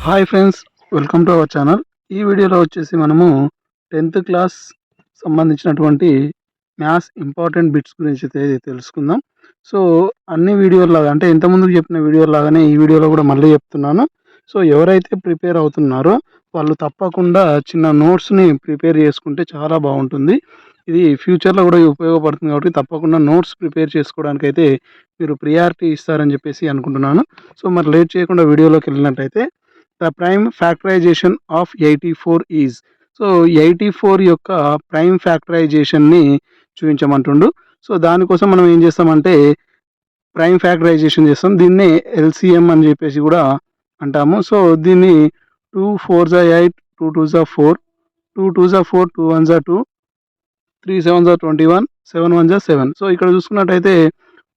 Hi friends, welcome to our channel. ఈ వీడియోలో వచ్చేసి మనము 10th క్లాస్ సంబంధించినటువంటి మ్యాథ్స్ ఇంపార్టెంట్ బిట్స్ గురించి తెలుసుకుందాం. సో అన్ని వీడియోలాగా అంటే ఇంతకుముందుకు చెప్పిన వీడియోలాగానే ఈ వీడియోలో కూడా మళ్ళీ చెప్తున్నాను. సో ఎవరైతే ప్రిపేర్ అవుతున్నారో వాళ్ళు తప్పకుండా చిన్న నోట్స్ని ప్రిపేర్ చేసుకుంటే చాలా బాగుంటుంది. ఇది ఫ్యూచర్లో కూడా ఉపయోగపడుతుంది కాబట్టి తప్పకుండా నోట్స్ ప్రిపేర్ చేసుకోవడానికి అయితే మీరు ప్రియారిటీ ఇస్తారని చెప్పేసి అనుకుంటున్నాను. సో మరి లేట్ చేయకుండా వీడియోలోకి వెళ్ళినట్టయితే the prime factorisation of 84 is. So 84 యొక్క ప్రైమ్ ఫ్యాక్టరైజేషన్ని చూపించమంటుండు. సో దానికోసం మనం ఏం చేస్తామంటే ప్రైమ్ ఫ్యాక్టరైజేషన్ చేస్తాం. దీన్నే ఎల్సిఎం అని చెప్పేసి కూడా అంటాము. సో దీన్ని 2 4 8, 2 2 4, 2 2 4, 2 1 2, 3 7 21, 7 1 7. సో ఇక్కడ చూసుకున్నట్టయితే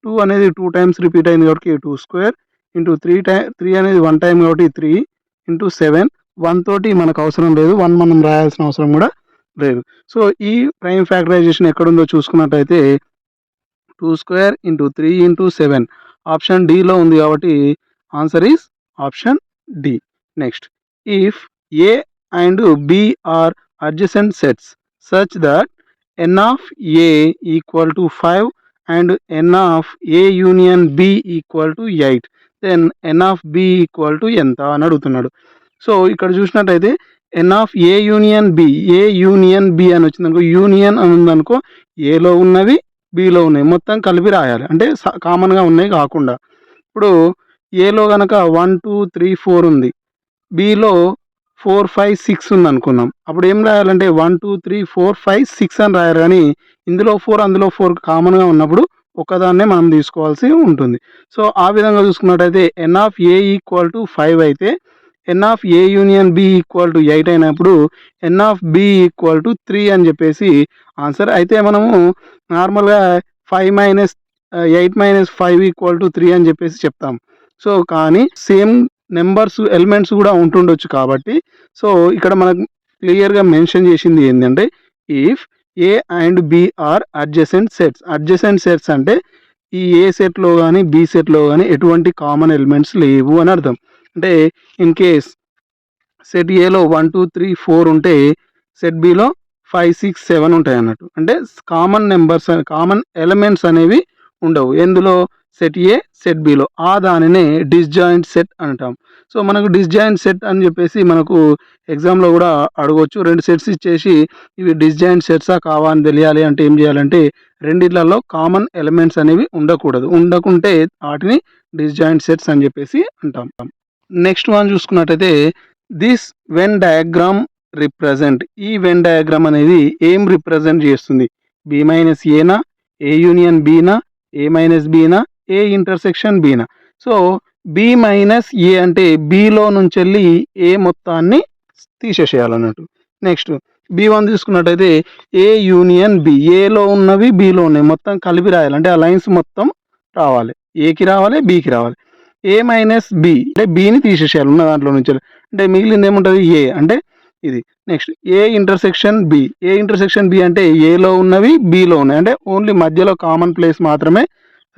2 అనేది 2 టైమ్స్ రిపీట్ అయింది కాబట్టి 2 స్క్వేర్ ఇంటూ 3 అనేది 1 టైం కాబట్టి 3 ఇంటూ 7. 1 తోటి మనకు అవసరం లేదు, 1 మనం రాయాల్సిన అవసరం కూడా లేదు. సో ఈ ప్రైమ్ ఫ్యాక్టరైజేషన్ ఎక్కడుందో చూసుకున్నట్టయితే 2 స్క్వేర్ ఇంటూ 3 ఇంటూ 7 ఆప్షన్ డిలో ఉంది కాబట్టి answer is option D. Next, if A and B are adjacent sets such that n of a equal to 5 and n of a union b equal to 8, then n of b equal to ఎంత అని అడుగుతున్నాడు. So ఇక్కడ చూసినట్టయితే n of a union b, A union B అని వచ్చిందనుకో, union అని ఉందనుకో ఏలో ఉన్నవి బిలో ఉన్నాయి మొత్తం కలిపి రాయాలి, అంటే కామన్గా ఉన్నాయి కాకుండా. ఇప్పుడు ఏలో కనుక 1 2 3 4 ఉంది, బిలో 4 5 6 ఉంది అనుకున్నాం. అప్పుడు ఏం రాయాలంటే 1 2 3 4 5 6 అని రాయాలి. కానీ ఇందులో 4 అందులో 4 కామన్గా ఉన్నప్పుడు ఒకదాన్నే మనం తీసుకోవాల్సి ఉంటుంది. సో ఆ విధంగా చూసుకున్నట్టయితే n of A equal to 5 అయితే n of A union B equal to 8 అయినప్పుడు n of B equal to 3 అని చెప్పేసి ఆన్సర్. అయితే మనము నార్మల్గా 5 మైనస్ 8 మైనస్ 5 ఈక్వల్ టు 3 అని చెప్పేసి చెప్తాం. సో కానీ సేమ్ నెంబర్స్ ఎలిమెంట్స్ కూడా ఉంటుండొచ్చు కాబట్టి సో ఇక్కడ మనకు క్లియర్గా మెన్షన్ చేసింది ఏంటంటే if A and B are adjacent sets. Adjacent sets అంటే ఈ ఏ సెట్లో కానీ బి సెట్లో కానీ ఎటువంటి కామన్ ఎలిమెంట్స్ లేవు అని అర్థం. అంటే ఇన్ కేస్ సెట్ ఏలో 1 2 3 4 ఉంటే సెట్ బిలో 5 6 7 ఉంటాయి అన్నట్టు. అంటే కామన్ నెంబర్స్, కామన్ ఎలిమెంట్స్ అనేవి ఉండవు ఎందులో, సెట్ ఏ సెట్ బిలో. ఆ దానినే డిస్జాయింట్ సెట్ అంటాం. సో మనకు డిస్జాయింట్ సెట్ అని చెప్పేసి మనకు ఎగ్జామ్లో కూడా అడగవచ్చు. 2 సెట్స్ ఇచ్చేసి ఇవి డిస్జాయింట్ సెట్సా కావా అని తెలియాలి అంటే ఏం చేయాలంటే రెండిట్లలో కామన్ ఎలిమెంట్స్ అనేవి ఉండకూడదు, ఉండకుంటే వాటిని డిస్జాయింట్ సెట్స్ అని చెప్పేసి అంటాం. నెక్స్ట్ వన్ చూసుకున్నట్టయితే దిస్ వెన్ డయాగ్రామ్ రిప్రజెంట్. ఈ వెన్ డయాగ్రామ్ అనేది ఏం రిప్రజెంట్ చేస్తుంది? బి మైనస్ ఏనా, ఏ యూనియన్ బీనా, ఏ మైనస్ బీనా, ఏ ఇంటర్సెక్షన్ బీనా. సో బి మైనస్ ఏ అంటే బిలో నుంచి వెళ్ళి ఏ మొత్తాన్ని తీసేసేయాలన్నట్టు. నెక్స్ట్ బి1 తీసుకున్నట్టయితే ఏ యూనియన్ బి, ఏలో ఉన్నవి బిలో ఉన్నాయి మొత్తం కలిపి రాయాలి, అంటే ఆ లైన్స్ మొత్తం రావాలి, ఏకి రావాలి బికి రావాలి. ఏ మైనస్ బి అంటే బిని తీసేసేయాలి ఉన్న దాంట్లో నుంచి, అంటే మిగిలింది ఏముంటుంది ఏ అంటే ఇది. Next A intersection B, A intersection B అంటే ఏలో ఉన్నవి బిలో ఉన్నాయి, అంటే ఓన్లీ మధ్యలో కామన్ ప్లేస్ మాత్రమే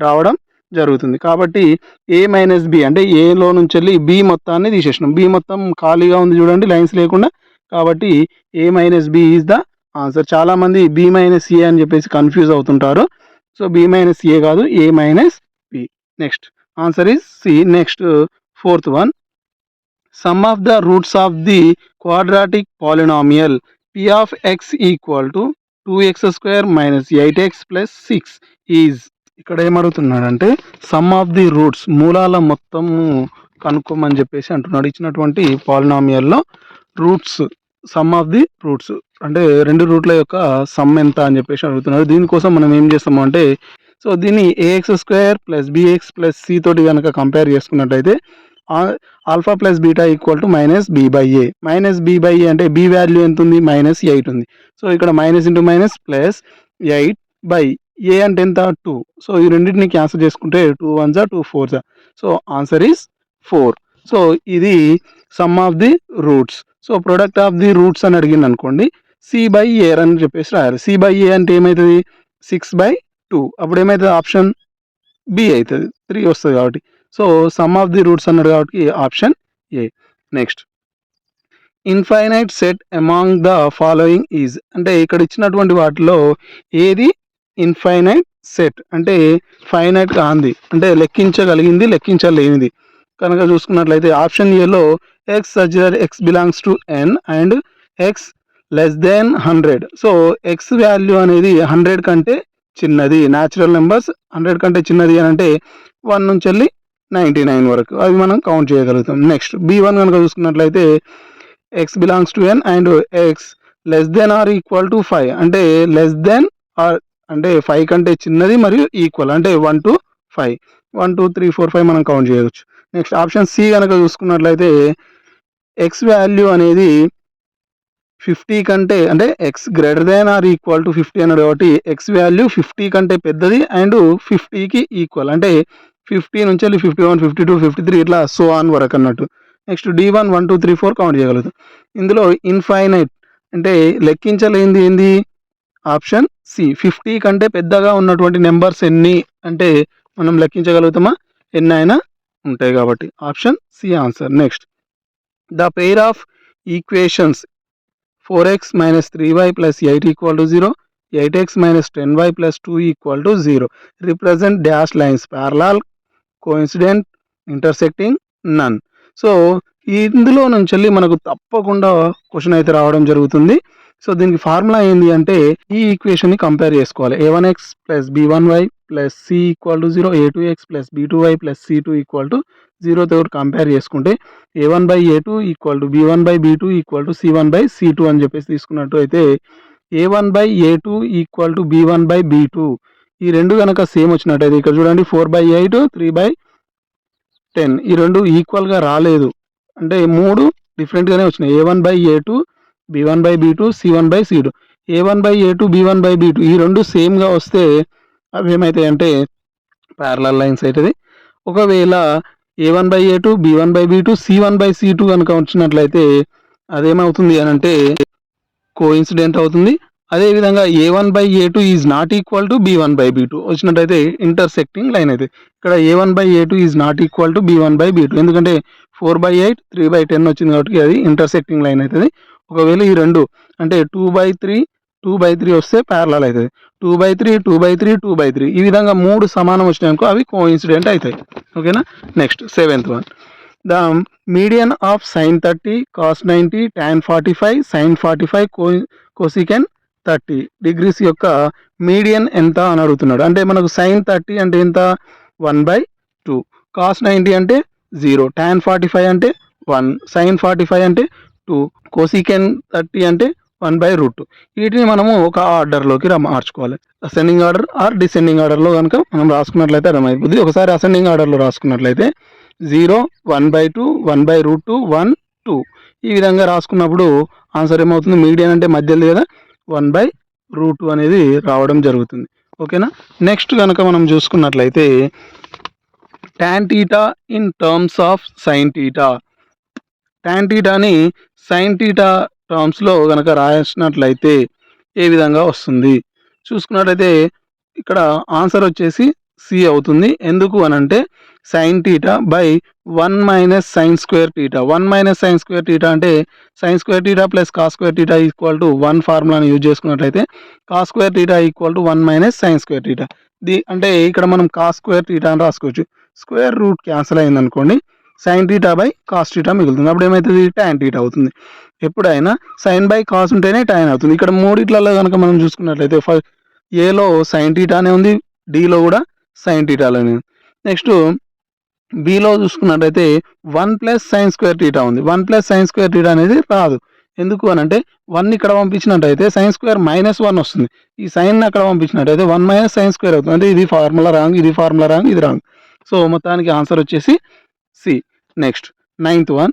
రావడం జరుగుతుంది. కాబట్టి ఏ మైనస్ బి అంటే ఏలో నుంచి వెళ్ళి బి మొత్తాన్ని తీసేసినాం, బి మొత్తం ఖాళీగా ఉంది చూడండి లైన్స్ లేకుండా, కాబట్టి A minus B is the answer. చాలామంది బి మైనస్ ఏ అని చెప్పేసి కన్ఫ్యూజ్ అవుతుంటారు. సో బి మైనస్ ఏ కాదు, A minus B. Next answer is C. Next fourth one, sum of the roots of the quadratic polynomial p of x equal to 2x² minus 8x plus 6 is. ఇక్కడ ఏమడుగుతున్నాడంటే sum of the roots, మూలాల మొత్తము కనుక్కోమని చెప్పేసి అంటున్నాడు. ఇచ్చినటువంటి పాలినామియల్లో roots, sum of the roots అంటే 2 రూట్ల యొక్క సమ్ ఎంత అని చెప్పేసి అడుగుతున్నాడు. దీనికోసం మనం ఏం చేస్తాము అంటే సో దీన్ని ax² plus bx plus c తోటి కనుక కంపేర్ చేసుకున్నట్టయితే alpha plus beta equal to minus b by a. Minus b by a అంటే బి వాల్యూ ఎంత ఉంది, మైనస్ 8 ఉంది. సో ఇక్కడ minus into minus plus 8 by a అంటే ఎంత 2. సో ఈ రెండింటిని క్యాన్సిల్ చేసుకుంటే 2 1 2 4. So answer is 4. సో ఇది some of the roots. So product of the roots అని అడిగింది అనుకోండి, సి బై ఏ అని చెప్పేసి రాయాలి. సి బై ఏ అంటే ఏమవుతుంది 6/2. అప్పుడు ఏమవుతుంది ఆప్షన్ బి అవుతుంది, 3 వస్తుంది కాబట్టి. So sum of the roots అన్నాడు కాబట్టి option A. Next infinite set among the following is అంటే ఇక్కడ ఇచ్చినటువంటి వాటిలో ఏది ఇన్ఫైనైట్ సెట్ అంటే ఫైనైట్ కాంది అంటే లెక్కించగలిగింది లెక్కించలేనిది కనుక చూసుకున్నట్లయితే ఆప్షన్ ఏలో x such that x belongs to N and x less than 100. So x value అనేది 100 కంటే చిన్నది, న్యాచురల్ నెంబర్స్ 100 కంటే చిన్నది అని అంటే 1 నుంచి వెళ్ళి 99 వరకు అవి మనం కౌంట్ చేయగలుగుతాం. నెక్స్ట్ B1 కనుక చూసుకున్నట్లయితే x belongs to N and x less than or equal to 5 అంటే లెస్ దెన్ ఆర్ అంటే 5 కంటే చిన్నది మరియు ఈక్వల్ అంటే 1 to 5 1 2 3 4 5 మనం కౌంట్ చేయవచ్చు. నెక్స్ట్ ఆప్షన్ సి కనుక చూసుకున్నట్లయితే ఎక్స్ వాల్యూ అనేది 50 కంటే అంటే X greater than or equal to 50 అన్నాడు కాబట్టి ఎక్స్ వాల్యూ 50 కంటే పెద్దది అండ్ 50కి ఈక్వల్ అంటే 50 నుంచి వెళ్ళి 51 52 53 ఇట్లా సో ఆన్ వరకు అన్నట్టు. నెక్స్ట్ D1 1 2 3 4 కౌంట్ చేయగలుగుతాం. ఇందులో ఇన్ఫైనైట్ అంటే లెక్కించలేనిది ఏంది ఆప్షన్ సి 50 కంటే పెద్దగా ఉన్నటువంటి నెంబర్స్ ఎన్ని అంటే మనం లెక్కించగలుగుతామా ఎన్ని అయినా ఉంటాయి కాబట్టి option C answer. Next the pair of equations 4x minus 3y plus 8 equal to 0, 8x minus 10y plus 2 equal to 0 represent dash lines parallel, coincident, intersecting, none. So ఇందులో నుంచి మనకు తప్పకుండా క్వశ్చన్ అయితే రావడం జరుగుతుంది. సో దీనికి ఫార్ములా ఏంటి అంటే ఈ ఈక్వేషన్ని కంపేర్ చేసుకోవాలి. a1x plus b1y plus c equal to 0, a2x plus b2y plus c2 equal to 0తో కంపేర్ చేసుకుంటే a1/a2 equal to b1/b2 equal to c1/c2 అని చెప్పేసి తీసుకున్నట్టు అయితే a1/a2 ఈక్వల్ టు b1/b2 ఈ రెండు కనుక సేమ్ వచ్చినట్టయితే ఇక్కడ చూడండి 4/8 3/10 ఈ రెండు ఈక్వల్గా రాలేదు అంటే మూడు డిఫరెంట్గానే వచ్చినాయి. a1/a2 b1/b2 c1/c2 a1/a2 b1/b2 ఈ రెండు సేమ్గా వస్తే అవి ఏమవుతాయి అంటే ప్యారలల్ లైన్స్ అవుతుంది. ఒకవేళ a1/a2 b1/b2 c1/c2 కనుక వచ్చినట్లయితే అదేమవుతుంది అని అంటే కోఇన్సిడెంట్ అవుతుంది. అదేవిధంగా a1/a2 is not equal to b1/b2 వచ్చినట్టయితే ఇంటర్సెక్టింగ్ లైన్ అయితే ఇక్కడ a1/a2 is not equal to b1/b2 ఎందుకంటే 4/8 3/10 వచ్చింది కాబట్టి అది ఇంటర్సెక్టింగ్ లైన్ అవుతుంది. ఒకవేళ ఈ రెండు అంటే 2/3 వస్తే ప్యారలల్ అవుతుంది. 2/3 2/3 2/3 ఈ విధంగా మూడు సమానం వచ్చినాయనుకో అవి కోఇన్సిడెంట్ అవుతాయి. ఓకేనా. Next 7th one the median of sin 30 cos 90 tan 45 sin 45 cosecant 30 degrees యొక్క మీడియన్ ఎంత అని అడుగుతున్నాడు. అంటే మనకు sin 30 అంటే ఎంత 1/2 cos 90 అంటే 0 tan 45 అంటే 1 sin 45 అంటే 2 cosecant 30 అంటే 1/√2 వీటిని మనము ఒక ఆర్డర్లోకి మార్చుకోవాలి. అసెండింగ్ ఆర్డర్ ఆర్ డిసెండింగ్ ఆర్డర్లో కనుక మనం రాసుకున్నట్లయితే అర్థమైపోతుంది. ఒకసారి అసెండింగ్ ఆర్డర్లో రాసుకున్నట్లయితే 0 1/2 1/√2 1 2 ఈ విధంగా రాసుకున్నప్పుడు ఆన్సర్ ఏమవుతుంది మీడియన్ అంటే మధ్యలో కదా 1/√2 అనేది రావడం జరుగుతుంది. ఓకేనా. నెక్స్ట్ కనుక మనం చూసుకున్నట్లయితే tan theta in terms of sin theta tan thetaని sin theta టర్మ్స్లో కనుక రాసినట్లయితే ఏ విధంగా వస్తుంది చూసుకున్నట్లయితే ఇక్కడ ఆన్సర్ వచ్చేసి సి అవుతుంది. ఎందుకు అనంటే sin theta by 1 minus sine square theta 1 minus sine square theta అంటే sine square theta plus cos square theta equal to 1 ఫార్ములాని యూజ్ చేసుకున్నట్లయితే cos square theta equal to 1 minus sine square theta అంటే ఇక్కడ మనం cos square theta అని రాసుకోవచ్చు. Square root cancel అయింది అనుకోండి sine theta by cos theta మిగులుతుంది. అప్పుడు ఏమవుతుంది tan theta అవుతుంది. ఎప్పుడైనా సైన్ బై కాస్ ఉంటేనే tan అవుతుంది. ఇక్కడ మూడిట్లలో కనుక మనం చూసుకున్నట్లయితే ఏలో సైన్ thetaనే ఉంది, డిలో కూడా సైన్ thetaలోనే ఉంది. నెక్స్ట్ బిలో చూసుకున్నట్లయితే 1 ప్లస్ సైన్ స్క్వేర్ theta ఉంది. 1 ప్లస్ సైన్ స్క్వేర్ theta అనేది రాదు. ఎందుకు అని అంటే 1 ఇక్కడ పంపించినట్టయితే సైన్ స్క్వేర్ -1 వస్తుంది. ఈ సైన్ అక్కడ పంపించినట్టయితే 1 మైనస్ సైన్ స్క్వేర్ అవుతుంది. అంటే ఇది ఫార్ములా రాంగ్, ఇది ఫార్ములా రాంగ్, ఇది రాంగ్. సో మొత్తానికి ఆన్సర్ వచ్చేసి C. Next 9th one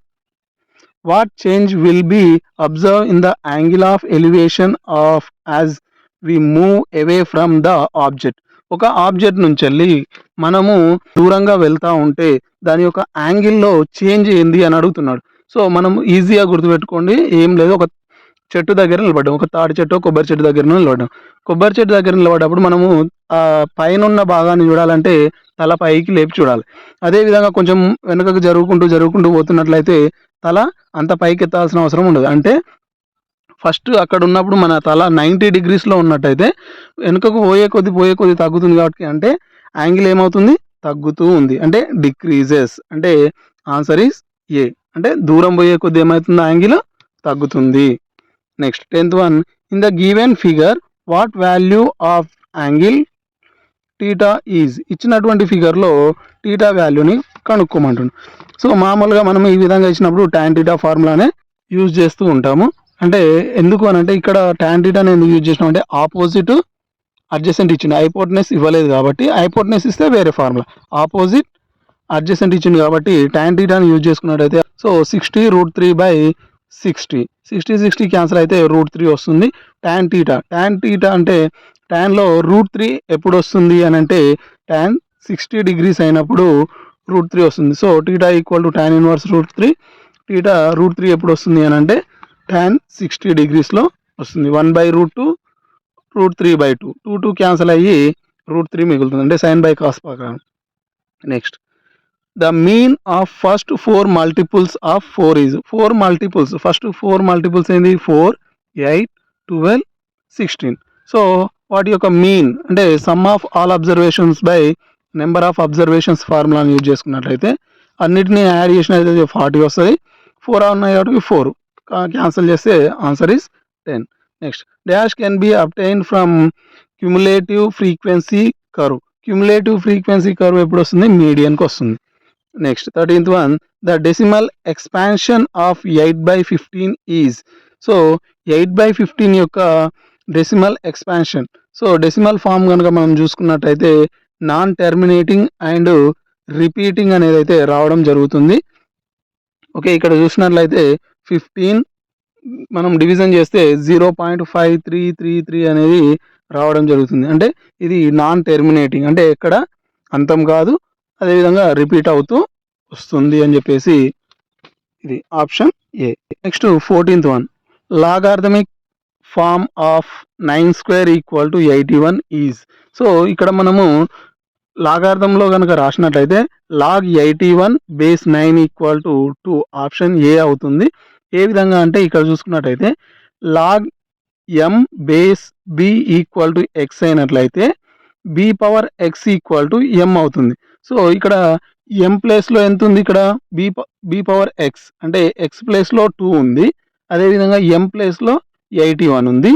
what change will be observe in the angle of elevation of as we move away from the object. ఒక object నుంచి వెళ్ళి మనము దూరంగా వెళ్తూ ఉంటే దాని యొక్క యాంగిల్లో చేంజ్ ఏంది అని అడుగుతున్నాడు. సో మనం ఈజీగా గుర్తుపెట్టుకోండి, ఏం లేదు, ఒక చెట్టు దగ్గర నిలబడ్డాం. ఒక తాటి చెట్టు, కొబ్బరి చెట్టు దగ్గర నిలబడ్డాం. కొబ్బరి చెట్టు దగ్గర నిలబడ్డప్పుడు మనము పైనున్న భాగాన్ని చూడాలంటే తల పైకి లేపి చూడాలి. అదేవిధంగా కొంచెం వెనుకకు జరుగుకుంటూ పోతున్నట్లయితే తల అంత పైకెత్తాల్సిన అవసరం ఉండదు. అంటే ఫస్ట్ అక్కడ ఉన్నప్పుడు మన తల 90 డిగ్రీస్లో ఉన్నట్టయితే వెనుకకు పోయే కొద్ది తగ్గుతుంది కాబట్టి అంటే యాంగిల్ ఏమవుతుంది, తగ్గుతూ ఉంది, అంటే డిక్రీజెస్. అంటే ఆన్సర్ ఈస్ ఏ. అంటే దూరం పోయే కొద్ది ఏమవుతుంది, యాంగిల్ తగ్గుతుంది. Next 10th one, in the given figure what value of angle theta is. ఇచ్చినటువంటి ఫిగర్లో టీటా వాల్యూని కనుక్కోమంటుంది. సో మామూలుగా మనం ఈ విధంగా ఇచ్చినప్పుడు టాన్ టీటా ఫార్ములానే యూజ్ చేస్తూ ఉంటాము. అంటే ఎందుకు అని అంటే ఇక్కడ టాన్ టీటాని ఎందుకు యూజ్ చేసినాం అంటే ఆపోజిట్ అడ్జసెంట్ ఇచ్చింది, హైపోటెనస్ ఇవ్వలేదు కాబట్టి హైపోటెనస్ ఇస్తే వేరే ఫార్ములా, ఆపోజిట్ అడ్జసెంట్ ఇచ్చింది కాబట్టి టాన్ టీటాని యూజ్ చేసుకున్నట్టయితే సో 60√3/60 60 క్యాన్సల్ అయితే √3 వస్తుంది. టాన్ టీటా అంటే టాన్లో √3 ఎప్పుడు వస్తుంది అని అంటే టాన్ 60 డిగ్రీస్ అయినప్పుడు √3 వస్తుంది. So theta equal to tan inverse √3. Theta √3 ఎప్పుడు వస్తుంది అని అంటే టాన్ 60 డిగ్రీస్లో వస్తుంది. 1/√2 √3/2 2 క్యాన్సల్ అయ్యి √3 మిగులుతుంది, అంటే సైన్ బై కాస్ ప్రకారం. Next the mean of first 4 multiples of 4 is. 4 multiples, first 4 multiples ఏంది, 4, 8, 12, 16. సో వాటి యొక్క మీన్ అంటే sum of all observations by number of observations ఫార్ములాని యూజ్ చేసుకున్నట్లయితే అన్నిటినీ యాడ్ చేసినట్లయితే 40 వస్తుంది. 4 ఉన్నాయి కాబట్టి 4 క్యాన్సిల్ చేస్తే answer is 10. Next dash can be obtain from cumulative frequency curve. Cumulative frequency curve ఎప్పుడు వస్తుంది, మీడియన్కి వస్తుంది. Next 13th one, the decimal expansion of 8/15 is. So 8/15 యొక్క decimal expansion. So decimal form కనుక మనం చూసుకున్నట్టయితే నాన్ టెర్మినేటింగ్ అండ్ రిపీటింగ్ అనేది అయితే రావడం జరుగుతుంది. ఓకే, ఇక్కడ చూసినట్లయితే 15 మనం డివిజన్ చేస్తే 0.5333 అనేది రావడం జరుగుతుంది. అంటే ఇది నాన్ టెర్మినేటింగ్, అంటే ఎక్కడ అంతం కాదు, అదేవిధంగా రిపీట్ అవుతూ వస్తుంది అని చెప్పేసి ఇది option A. Next 14th one, logarithmic form of 9² = 81 is. So ఇక్కడ మనము లాగార్థంలో కనుక రాసినట్లయితే లాగ్ 81 బేస్ 9 = 2 ఆప్షన్ ఏ అవుతుంది. ఏ విధంగా అంటే ఇక్కడ చూసుకున్నట్టయితే log m base b = x అయినట్లయితే b పవర్ x = m అవుతుంది. సో ఇక్కడ m ప్లేస్లో ఎంత ఉంది, ఇక్కడ b పవర్ x అంటే x ప్లేస్లో 2 ఉంది, అదేవిధంగా m ప్లేస్లో 81 ఉంది,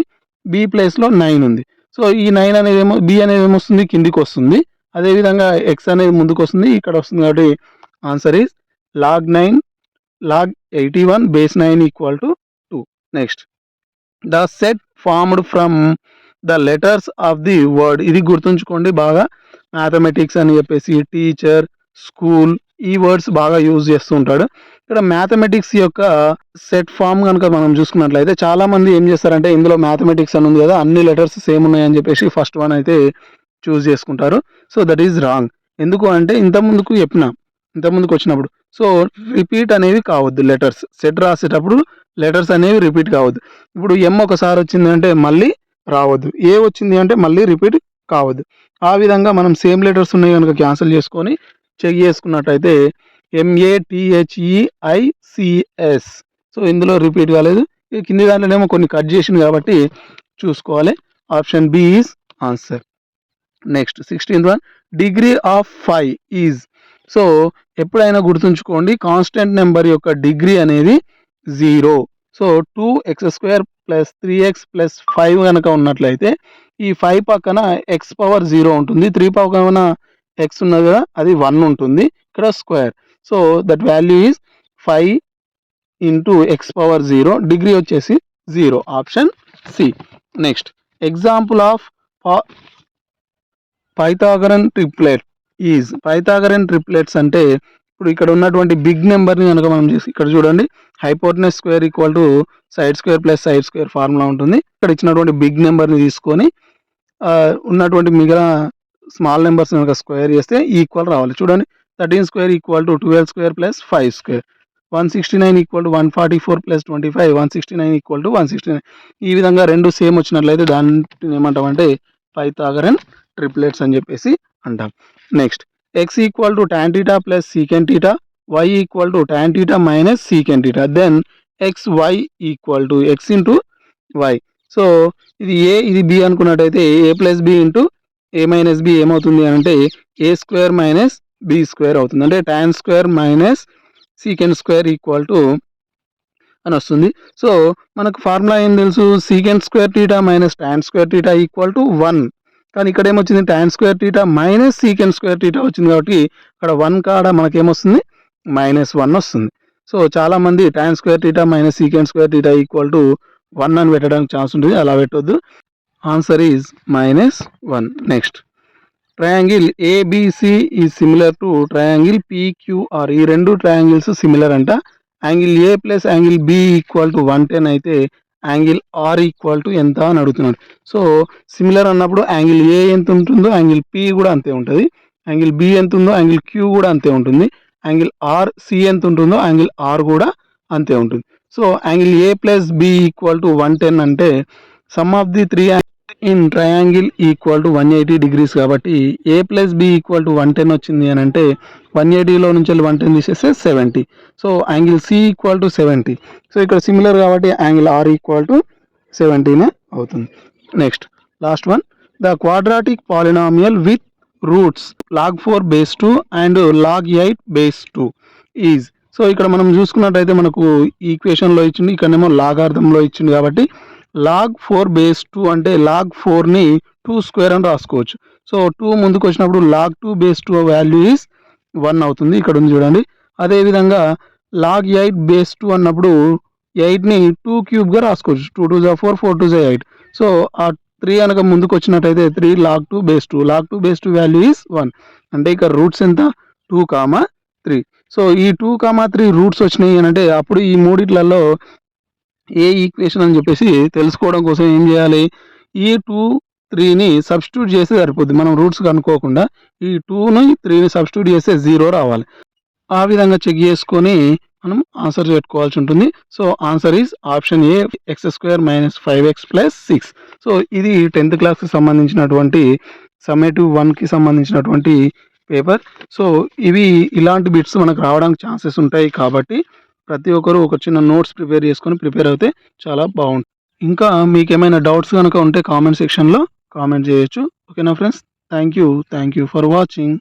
b ప్లేస్లో 9 ఉంది. సో ఈ 9 అనేది ఏమో b అనేది ఏమొస్తుంది, కిందికి వస్తుంది, అదేవిధంగా x అనేది ముందుకు వస్తుంది, ఇక్కడ వస్తుంది. కాబట్టి answer is log 81 base 9 = 2. Next the set formed from the letters of the word. ఇది గుర్తుంచుకోండి బాగా, మ్యాథమెటిక్స్ అని చెప్పేసి టీచర్, స్కూల్ ఈ వర్డ్స్ బాగా యూజ్ చేస్తూ ఉంటాడు. ఇక్కడ మ్యాథమెటిక్స్ యొక్క సెట్ ఫామ్ కనుక మనం చూసుకున్నట్లయితే చాలా మంది ఏం చేస్తారంటే ఇందులో మ్యాథమెటిక్స్ అని ఉంది కదా, అన్ని లెటర్స్ సేమ్ ఉన్నాయని చెప్పేసి ఫస్ట్ వన్ అయితే చూస్ చేసుకుంటారు. So that is wrong. ఎందుకు అంటే ఇంతకుముందుకు వచ్చినప్పుడు సో రిపీట్ అనేవి కావద్దు, లెటర్స్ సెట్ రాసేటప్పుడు లెటర్స్ అనేవి రిపీట్ కావద్దు. ఇప్పుడు ఎం ఒకసారి వచ్చింది అంటే మళ్ళీ రావద్దు, ఏ వచ్చింది అంటే మళ్ళీ రిపీట్ కావద్దు. ఆ విధంగా మనం సేమ్ లెటర్స్ ఉన్నాయి కనుక క్యాన్సిల్ చేసుకొని చెక్ చేసుకున్నట్టయితే MATHEICS. సో ఇందులో రిపీట్ కాలేదు, కింది దాంట్లోనేమో కొన్ని కట్ చేసింది కాబట్టి చూసుకోవాలి. Option B is answer. Next 16th one, degree of 5 is. So ఎప్పుడైనా గుర్తుంచుకోండి కాన్స్టెంట్ నెంబర్ యొక్క డిగ్రీ అనేది 0. సో 2x² + 3x + 5 కనుక ఉన్నట్లయితే ఈ 5 పక్కన x⁻0 ఉంటుంది, 3 పక్కన x ఉన్నది కదా అది 1 ఉంటుంది, ఇక్కడ square. So that value is 5 × x⁻0, degree వచ్చేసి 0, option C. Next example of Pythagorean triplet is. Pythagorean triplets అంటే ఇప్పుడు ఇక్కడ ఉన్నటువంటి బిగ్ నెంబర్ని కనుక మనం చేసి ఇక్కడ చూడండి, hypotenuse square = side square + side square formula ఉంటుంది. ఇక్కడ ఇచ్చినటువంటి బిగ్ నెంబర్ని తీసుకొని ఉన్నటువంటి మిగతా స్మాల్ నెంబర్స్ కనుక స్క్వేర్ చేస్తే ఈక్వల్ రావాలి. చూడండి 13² = 12² + 5². 169 equal to 144 plus 25 169 equal to 169. ఈ విధంగా రెండు సేమ్ వచ్చినట్లయితే దాన్ని ఏమంటామంటే పైథాగరన్ ట్రిప్లెట్స్ అని చెప్పేసి అంటాం. Next x equal to tan theta plus secant theta, y equal to tan theta minus secant theta, then x y equal to x into y. So ఇది ఏ ఇది బి అనుకున్నట్టయితే A plus B into A minus B ఏమవుతుంది అని అంటే A square minus B square అవుతుంది. అంటే tan square minus secant square equal to అని వస్తుంది. సో మనకు ఫార్ములా ఏం తెలుసు, secant square theta minus tan square theta equal to 1. కానీ ఇక్కడ ఏమొచ్చింది tan square theta minus secant square theta వచ్చింది కాబట్టి ఇక్కడ 1 కాడ మనకేమొస్తుంది -1 వస్తుంది. సో చాలామంది tan square theta minus secant square theta equal to 1 అని పెట్టడానికి ఛాన్స్ ఉంటుంది, అలా పెట్టొద్దు. Answer is -1. Next triangle ABC is similar to triangle PQR. ఈ రెండు ట్రయాంగిల్స్ సిమిలర్ అంట. Angle A plus angle B equal to 110 అయితే యాంగిల్ ఆర్ ఈక్వల్ టు ఎంత అని అడుగుతున్నాడు. సో సిమిలర్ అన్నప్పుడు యాంగిల్ ఏ ఎంత ఉంటుందో యాంగిల్ పి కూడా అంతే ఉంటుంది, యాంగిల్ బి ఎంత ఉందో యాంగిల్ క్యూ కూడా అంతే ఉంటుంది, యాంగిల్ ఆర్ సి ఎంత ఉంటుందో యాంగిల్ ఆర్ కూడా అంతే ఉంటుంది. So angle A plus B equal to 110 అంటే sum of the three in triangle equal to 180 degrees కాబట్టి A plus B equal to 110 వచ్చింది అని అంటే 180లో నుంచి 110 తీసేస్తే 70. So angle C equal to 70. So ఇక్కడ సిమిలర్ కాబట్టి యాంగిల్ ఆర్ ఈక్వల్ టు 70 అవుతుంది. Next last one, the quadratic polynomial with roots log4 base 2 and log8 base 2 is. So ఇక్కడ మనం చూసుకున్నట్టయితే మనకు ఈక్వేషన్లో ఇచ్చింది, ఇక్కడనేమో లాగార్థంలో ఇచ్చింది కాబట్టి log4 బేస్ 2 అంటే log4ని 2 స్క్వేర్ అని రాసుకోవచ్చు. సో 2 ముందుకు వచ్చినప్పుడు log2 బేస్ 2 వాల్యూ ఈజ్ 1 అవుతుంది, ఇక్కడ ఉంది చూడండి. అదేవిధంగా log8 బేస్ 2 అన్నప్పుడు 8ని 2 క్యూబ్గా రాసుకోవచ్చు, 2 2 4 4 2 8. సో ఆ 3 కనుక ముందుకు వచ్చినట్టయితే 3 log2 base 2, log2 base 2 value is 1. అంటే ఇక్కడ రూట్స్ ఎంత 2, 3. సో ఈ 2, 3 రూట్స్ వచ్చినాయి అని అంటే అప్పుడు ఈ మూడిట్లలో ఏ ఈక్వేషన్ అని చెప్పేసి తెలుసుకోవడం కోసం ఏం చేయాలి, ఈ 2, 3ని సబ్స్టిట్యూట్ చేస్తే సరిపోద్ది. మనం రూట్స్ కనుక్కోకుండా ఈ 2ని 3ని సబ్స్టిట్యూట్ చేస్తే 0 రావాలి. ఆ విధంగా చెక్ చేసుకొని మనం ఆన్సర్ పెట్టుకోవాల్సి ఉంటుంది. So answer is option A, x² - 5x + 6. So ఇది 10th క్లాస్కి సంబంధించినటువంటి సమ్మేటివ్ 1కి సంబంధించినటువంటి పేపర్. సో ఇలాంటి బిట్స్ మనకు రావడానికి ఛాన్సెస్ ఉంటాయి కాబట్టి ప్రతి ఒక్కరు ఒక చిన్న నోట్స్ ప్రిపేర్ అయితే చాలా బాగుంటుంది. ఇంకా మీకు ఏమైనా డౌట్స్ కనుక ఉంటే కామెంట్ సెక్షన్లో కామెంట్ చేయొచ్చు. ఓకేనా friends, thank you for watching.